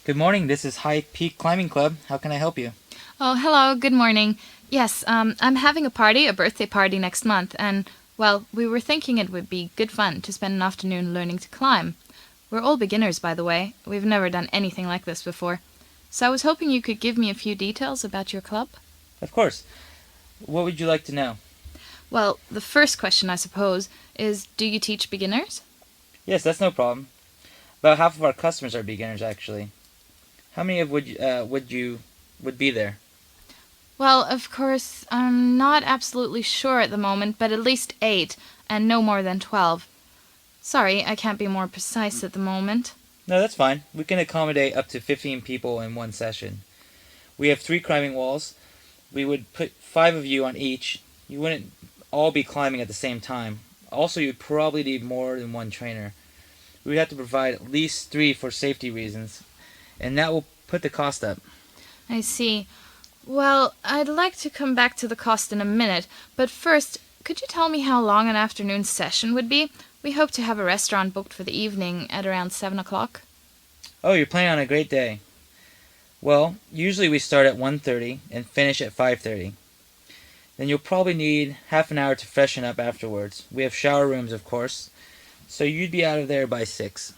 Good morning, this is High Peak Climbing Club. How can I help you? Oh, hello, good morning. Yes, I'm having a birthday party next month, and, well, we were thinking it would be good fun to spend an afternoon learning to climb. We're all beginners, by the way. We've never done anything like this before. So I was hoping you could give me a few details about your club. Of course. What would you like to know? Well, the first question, I suppose, is do you teach beginners? Yes, that's no problem. About half of our customers are beginners, actually. How many of would be there? Well, of course, I'm not absolutely sure at the moment, but at least 8, and no more than 12. Sorry, I can't be more precise at the moment. No, that's fine. We can accommodate up to 15 people in one session. We have 3 climbing walls. We would put 5 of you on each. You wouldn't all be climbing at the same time. Also, you'd probably need more than one trainer. We would have to provide at least 3 for safety reasons, and that will put the cost up. I see. Well, I'd like to come back to the cost in a minute, but first, could you tell me how long an afternoon session would be? We hope to have a restaurant booked for the evening at around 7 o'clock. Oh, you're planning on a great day. Well, usually we start at 1:30 and finish at 5:30. Then you'll probably need half an hour to freshen up afterwards. We have shower rooms, of course, so you'd be out of there by 6.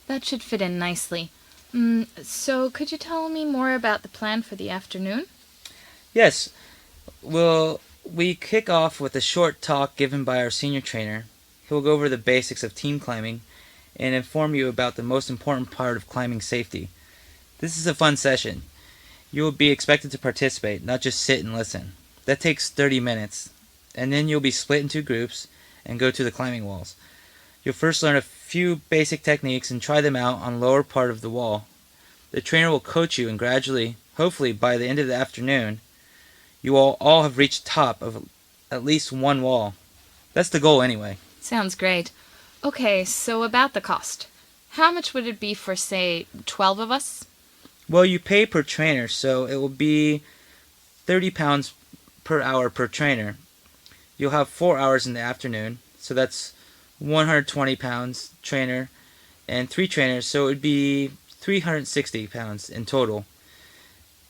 That should fit in nicely. So could you tell me more about the plan for the afternoon? Yes, we kick off with a short talk given by our senior trainer. He'll go over the basics of team climbing and inform you about the most important part of climbing safety. This is a fun session. You will be expected to participate, not just sit and listen. That takes 30 minutes, and then you'll be split into groups and go to the climbing walls. You'll first learn a few basic techniques and try them out on the lower part of the wall. The trainer will coach you and gradually, hopefully by the end of the afternoon, you will all have reached the top of at least one wall. That's the goal anyway. Sounds great. Okay, so about the cost. How much would it be for, say, 12 of us? Well, you pay per trainer, so it will be £30 per hour per trainer. You'll have 4 hours in the afternoon, so that's £120 trainer and 3 trainers, so it would be £360 in total.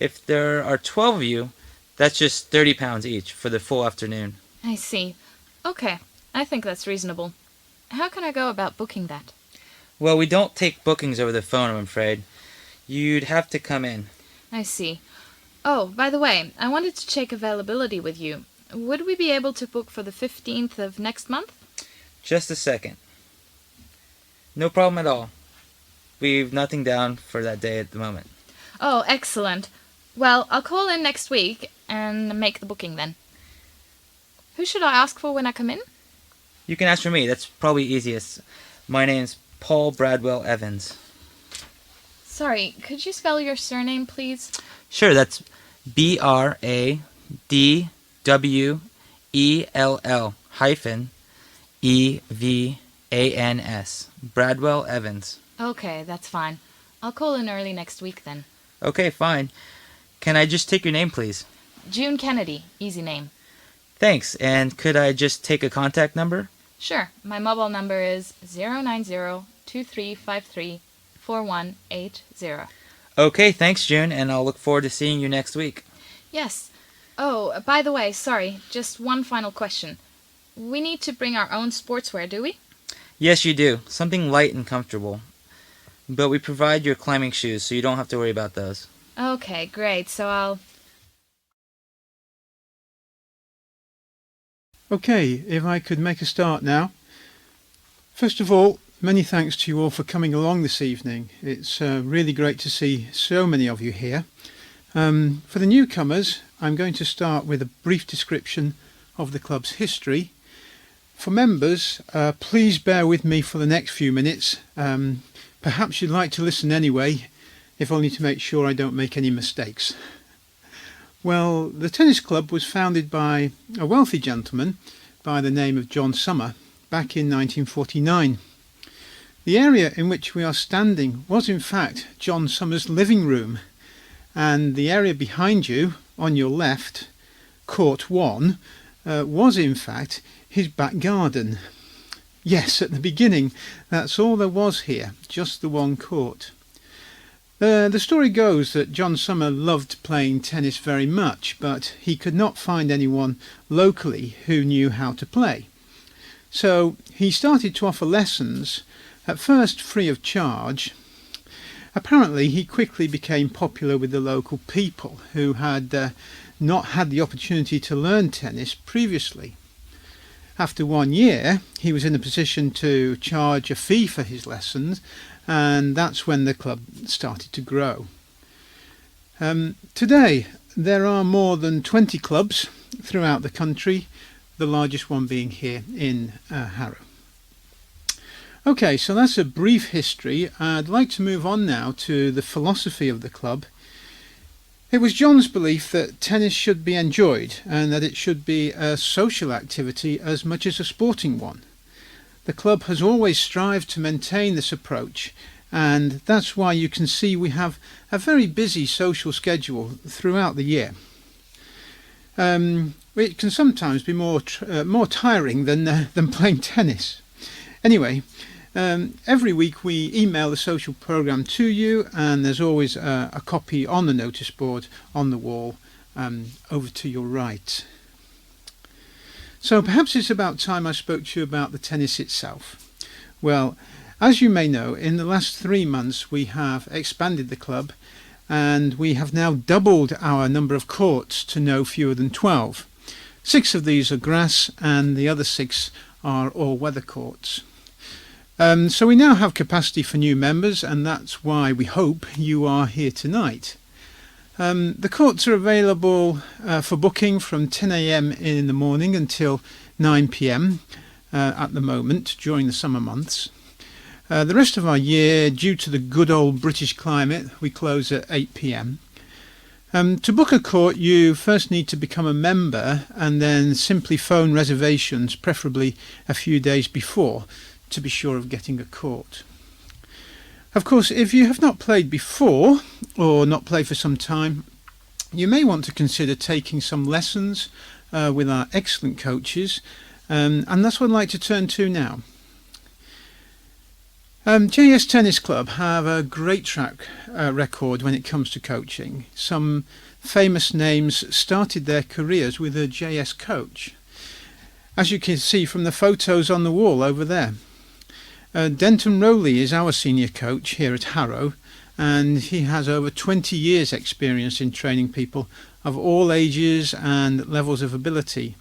If there are 12 of you, that's just £30 each for the full afternoon. I see. Okay, I think that's reasonable. How can I go about booking that? Well, we don't take bookings over the phone, I'm afraid. You'd have to come in. I see. Oh, by the way, I wanted to check availability with you. Would we be able to book for the 15th of next month? Just a second. No problem at all. We've nothing down for that day at the moment. Oh, excellent. Well, I'll call in next week and make the booking then. Who should I ask for when I come in? You can ask for me. That's probably easiest. My name's Paul Bradwell Evans. Sorry, could you spell your surname, please? Sure, that's Bradwell hyphen Evans. Bradwell Evans. Okay, that's fine. I'll call in early next week then. Okay, fine. Can I just take your name, please? June Kennedy, easy name. Thanks. And could I just take a contact number? Sure, my mobile number is 090-2353-4180. Okay, thanks, June, and I'll look forward to seeing you next week. Yes. Oh, by the way, sorry, just one final question. We need to bring our own sportswear, do we? Yes, you do. Something light and comfortable. But we provide your climbing shoes, so you don't have to worry about those. Okay, great. So I'll... Okay, if I could make a start now. First of all, many thanks to you all for coming along this evening. It's really great to see so many of you here. For the newcomers, I'm going to start with a brief description of the club's history. For members, please bear with me for the next few minutes. Perhaps you'd like to listen anyway, if only to make sure I don't make any mistakes. Well, the tennis club was founded by a wealthy gentleman by the name of John Summer back in 1949. The area in which we are standing was in fact John Summers' living room, and the area behind you, on your left, Court 1, was in fact his back garden. Yes, at the beginning, that's all there was here, just the one court. The story goes that John Summer loved playing tennis very much, but he could not find anyone locally who knew how to play. So he started to offer lessons, at first free of charge. Apparently he quickly became popular with the local people who had not had the opportunity to learn tennis previously. After 1 year, he was in a position to charge a fee for his lessons, and that's when the club started to grow. Today, there are more than 20 clubs throughout the country, the largest one being here in Harrow. Okay, so that's a brief history. I'd like to move on now to the philosophy of the club. It was John's belief that tennis should be enjoyed and that it should be a social activity as much as a sporting one. The club has always strived to maintain this approach, and that's why you can see we have a very busy social schedule throughout the year. It can sometimes be more tiring than playing tennis. Anyway, every week we email the social programme to you, and there's always a copy on the notice board on the wall over to your right. So perhaps it's about time I spoke to you about the tennis itself. Well, as you may know, in the last 3 months we have expanded the club, and we have now doubled our number of courts to no fewer than 12. 6 of these are grass and the other 6 are all-weather courts. So we now have capacity for new members, and that's why we hope you are here tonight. The courts are available for booking from 10 a.m. in the morning until 9 p.m. At the moment during the summer months. The rest of our year, due to the good old British climate, we close at 8 p.m. To book a court, you first need to become a member and then simply phone reservations, preferably a few days before, to be sure of getting a court. Of course, if you have not played before or not played for some time, you may want to consider taking some lessons with our excellent coaches, and that's what I'd like to turn to now. JS Tennis Club have a great track record when it comes to coaching. Some famous names started their careers with a JS coach, as you can see from the photos on the wall over there. Denton Rowley is our senior coach here at Harrow, and he has over 20 years experience in training people of all ages and levels of ability.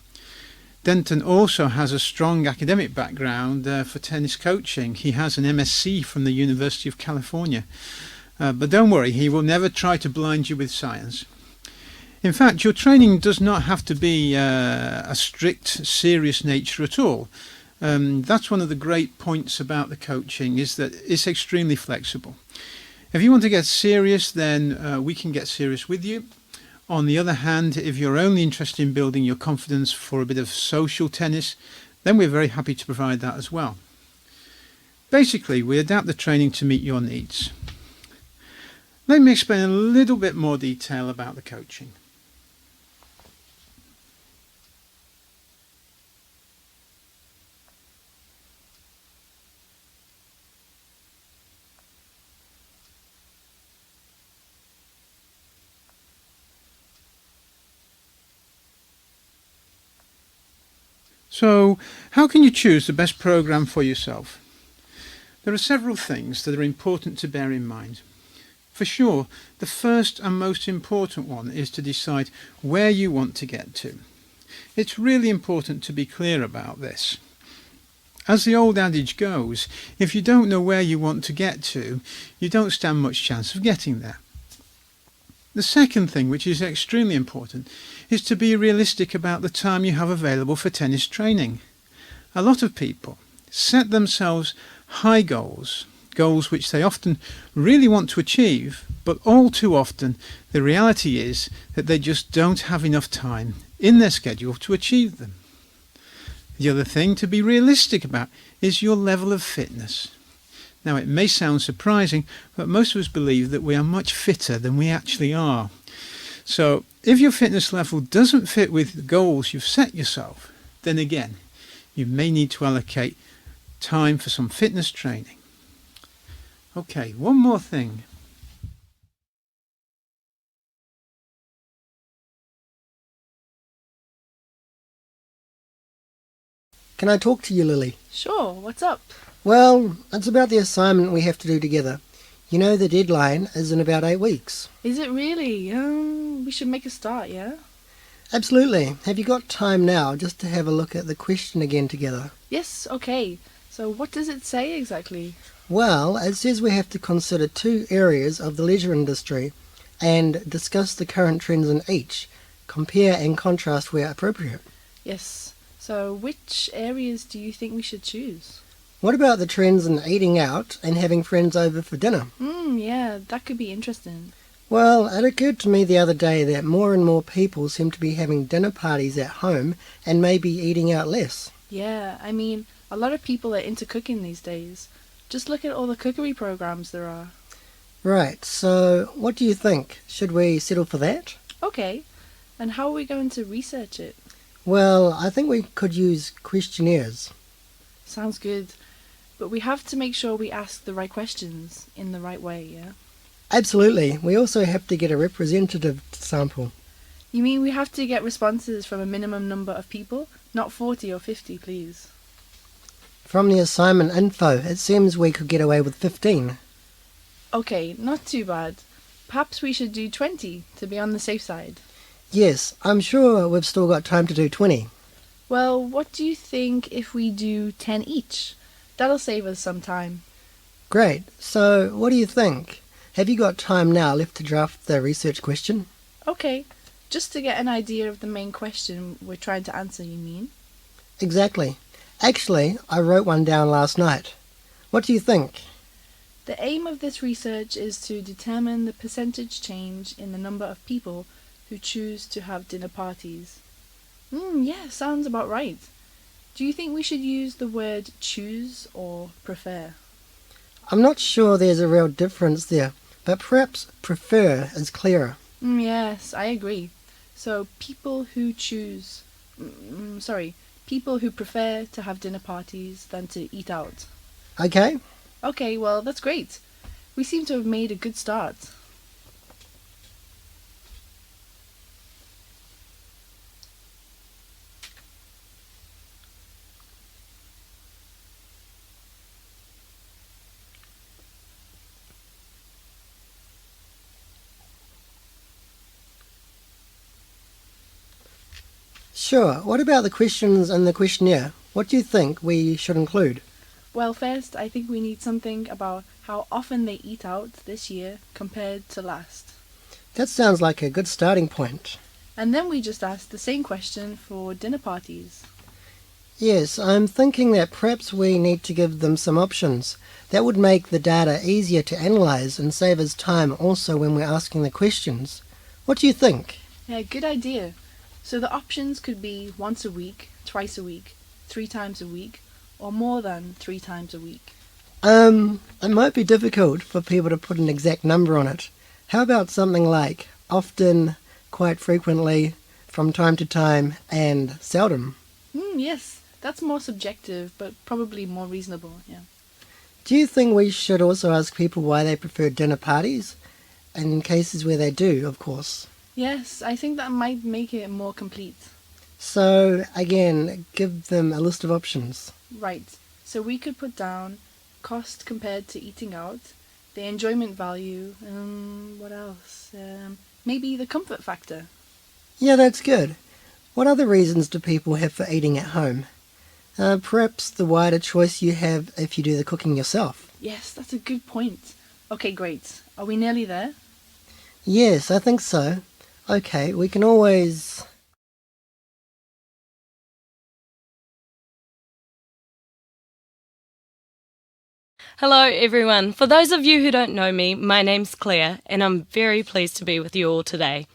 Denton also has a strong academic background for tennis coaching. He has an MSc from the University of California. But don't worry, he will never try to blind you with science. In fact, your training does not have to be a strict, serious nature at all. That's one of the great points about the coaching, is that it's extremely flexible. If you want to get serious, then we can get serious with you. On the other hand, if you're only interested in building your confidence for a bit of social tennis, then we're very happy to provide that as well. Basically, we adapt the training to meet your needs. Let me explain a little bit more detail about the coaching. So, how can you choose the best program for yourself? There are several things that are important to bear in mind. For sure, the first and most important one is to decide where you want to get to. It's really important to be clear about this. As the old adage goes, if you don't know where you want to get to, you don't stand much chance of getting there. The second thing, which is extremely important, is to be realistic about the time you have available for tennis training. A lot of people set themselves high goals which they often really want to achieve, but all too often the reality is that they just don't have enough time in their schedule to achieve them. The other thing to be realistic about is your level of fitness. Now, it may sound surprising, but most of us believe that we are much fitter than we actually are. So, if your fitness level doesn't fit with the goals you've set yourself, then again, you may need to allocate time for some fitness training. Okay, one more thing. Can I talk to you, Lily? Sure, what's up? Well, it's about the assignment we have to do together. You know the deadline is in about 8 weeks. Is it really? We should make a start, yeah? Absolutely. Have you got time now just to have a look at the question again together? Yes, okay. So what does it say exactly? Well, it says we have to consider 2 areas of the leisure industry and discuss the current trends in each, compare and contrast where appropriate. Yes. So which areas do you think we should choose? What about the trends in eating out and having friends over for dinner? Yeah, that could be interesting. Well, it occurred to me the other day that more and more people seem to be having dinner parties at home and maybe eating out less. Yeah, I mean, a lot of people are into cooking these days. Just look at all the cookery programs there are. Right, so what do you think? Should we settle for that? Okay, and how are we going to research it? Well, I think we could use questionnaires. Sounds good. But we have to make sure we ask the right questions in the right way, yeah? Absolutely. We also have to get a representative sample. You mean we have to get responses from a minimum number of people? Not 40 or 50, please. From the assignment info, it seems we could get away with 15. Okay, not too bad. Perhaps we should do 20 to be on the safe side. Yes, I'm sure we've still got time to do 20. Well, what do you think if we do 10 each? That'll save us some time. Great. So, what do you think? Have you got time now left to draft the research question? Okay, just to get an idea of the main question we're trying to answer, you mean? Exactly. Actually, I wrote one down last night. What do you think? The aim of this research is to determine the percentage change in the number of people who choose to have dinner parties. Yeah, sounds about right. Do you think we should use the word choose or prefer? I'm not sure there's a real difference there, but perhaps prefer is clearer. Yes, I agree. So people who people who prefer to have dinner parties than to eat out. Okay? Okay, well, that's great. We seem to have made a good start. Sure. What about the questions in the questionnaire? What do you think we should include? Well, first, I think we need something about how often they eat out this year compared to last. That sounds like a good starting point. And then we just ask the same question for dinner parties. Yes, I'm thinking that perhaps we need to give them some options. That would make the data easier to analyse and save us time also when we're asking the questions. What do you think? Yeah, good idea. So the options could be once a week, twice a week, 3 times a week, or more than 3 times a week. It might be difficult for people to put an exact number on it. How about something like often, quite frequently, from time to time, and seldom? Yes, that's more subjective, but probably more reasonable, yeah. Do you think we should also ask people why they prefer dinner parties? And in cases where they do, of course. Yes, I think that might make it more complete. So, again, give them a list of options. Right, so we could put down cost compared to eating out, the enjoyment value, what else? Maybe the comfort factor. Yeah, that's good. What other reasons do people have for eating at home? Perhaps the wider choice you have if you do the cooking yourself. Yes, that's a good point. Okay, great. Are we nearly there? Yes, I think so. Okay, we can always... Hello everyone. For those of you who don't know me, my name's Claire and I'm very pleased to be with you all today.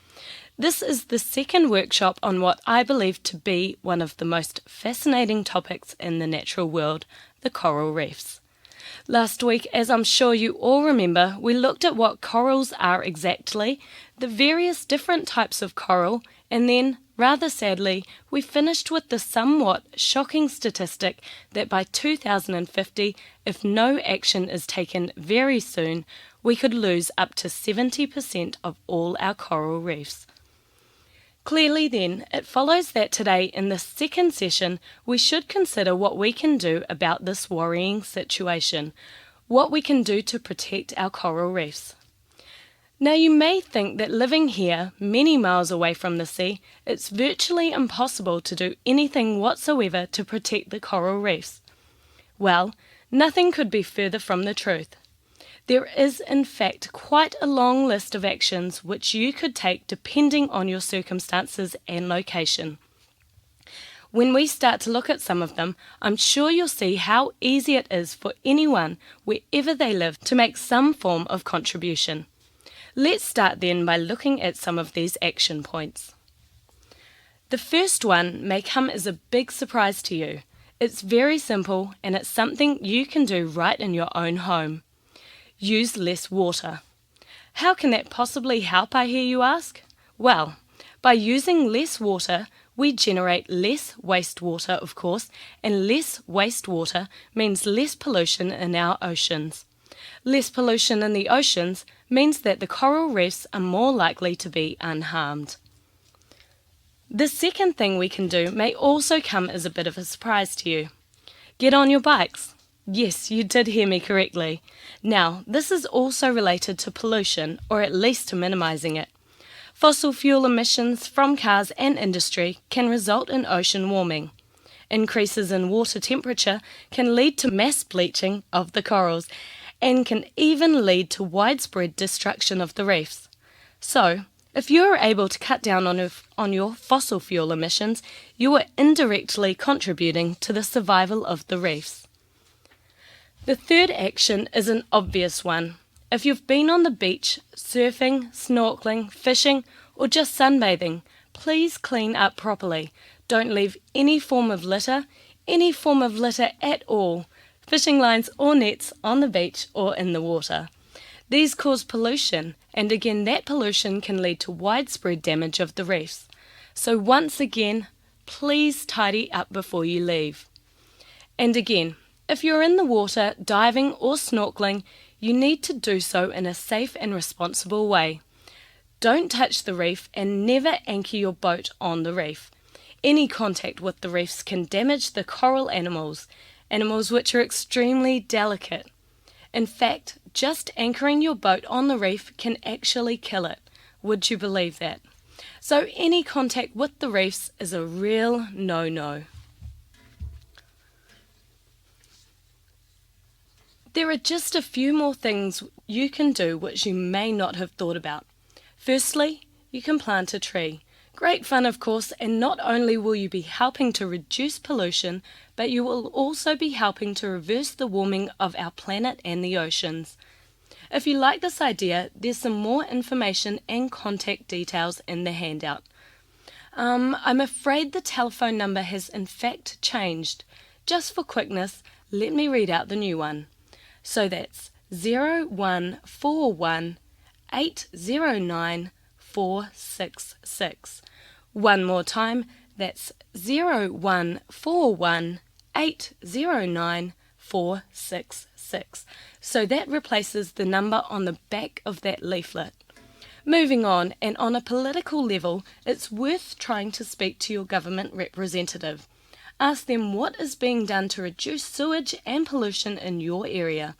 This is the second workshop on what I believe to be one of the most fascinating topics in the natural world, the coral reefs. Last week, as I'm sure you all remember, we looked at what corals are exactly, the various different types of coral, and then, rather sadly, we finished with the somewhat shocking statistic that by 2050, if no action is taken very soon, we could lose up to 70% of all our coral reefs. Clearly then, it follows that today in this second session, we should consider what we can do about this worrying situation, what we can do to protect our coral reefs. Now you may think that living here, many miles away from the sea, it's virtually impossible to do anything whatsoever to protect the coral reefs. Well, nothing could be further from the truth. There is in fact quite a long list of actions which you could take depending on your circumstances and location. When we start to look at some of them, I'm sure you'll see how easy it is for anyone, wherever they live, to make some form of contribution. Let's start then by looking at some of these action points. The first one may come as a big surprise to you. It's very simple and it's something you can do right in your own home. Use less water. How can that possibly help, I hear you ask? Well, by using less water, we generate less wastewater, of course, and less wastewater means less pollution in our oceans. Less pollution in the oceans means that the coral reefs are more likely to be unharmed. The second thing we can do may also come as a bit of a surprise to you. Get on your bikes. Yes, you did hear me correctly. Now, this is also related to pollution, or at least to minimising it. Fossil fuel emissions from cars and industry can result in ocean warming. Increases in water temperature can lead to mass bleaching of the corals and can even lead to widespread destruction of the reefs. So, if you are able to cut down on your fossil fuel emissions, you are indirectly contributing to the survival of the reefs. The third action is an obvious one. If you've been on the beach, surfing, snorkeling, fishing, or just sunbathing, please clean up properly. Don't leave any form of litter at all, fishing lines or nets on the beach or in the water. These cause pollution, and again that pollution can lead to widespread damage of the reefs. So once again, please tidy up before you leave. And again, if you're in the water, diving or snorkeling, you need to do so in a safe and responsible way. Don't touch the reef and never anchor your boat on the reef. Any contact with the reefs can damage the coral animals which are extremely delicate. In fact, just anchoring your boat on the reef can actually kill it. Would you believe that? So any contact with the reefs is a real no-no. There are just a few more things you can do which you may not have thought about. Firstly, you can plant a tree. Great fun, of course, and not only will you be helping to reduce pollution, but you will also be helping to reverse the warming of our planet and the oceans. If you like this idea, there's some more information and contact details in the handout. I'm afraid the telephone number has in fact changed. Just for quickness, let me read out the new one. So that's 0141 809 466. One more time, that's 0141 809 466. So that replaces the number on the back of that leaflet. Moving on, and on a political level, it's worth trying to speak to your government representative. Ask them what is being done to reduce sewage and pollution in your area.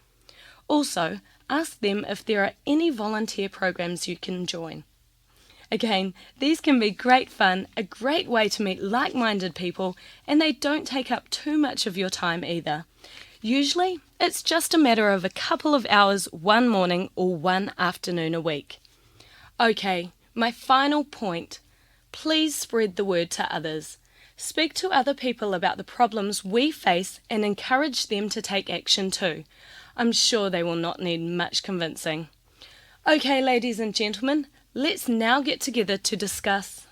Also, ask them if there are any volunteer programs you can join. Again, these can be great fun, a great way to meet like-minded people, and they don't take up too much of your time either. Usually, it's just a matter of a couple of hours one morning or one afternoon a week. Okay, my final point. Please spread the word to others. Speak to other people about the problems we face and encourage them to take action too. I'm sure they will not need much convincing. Okay, ladies and gentlemen, let's now get together to discuss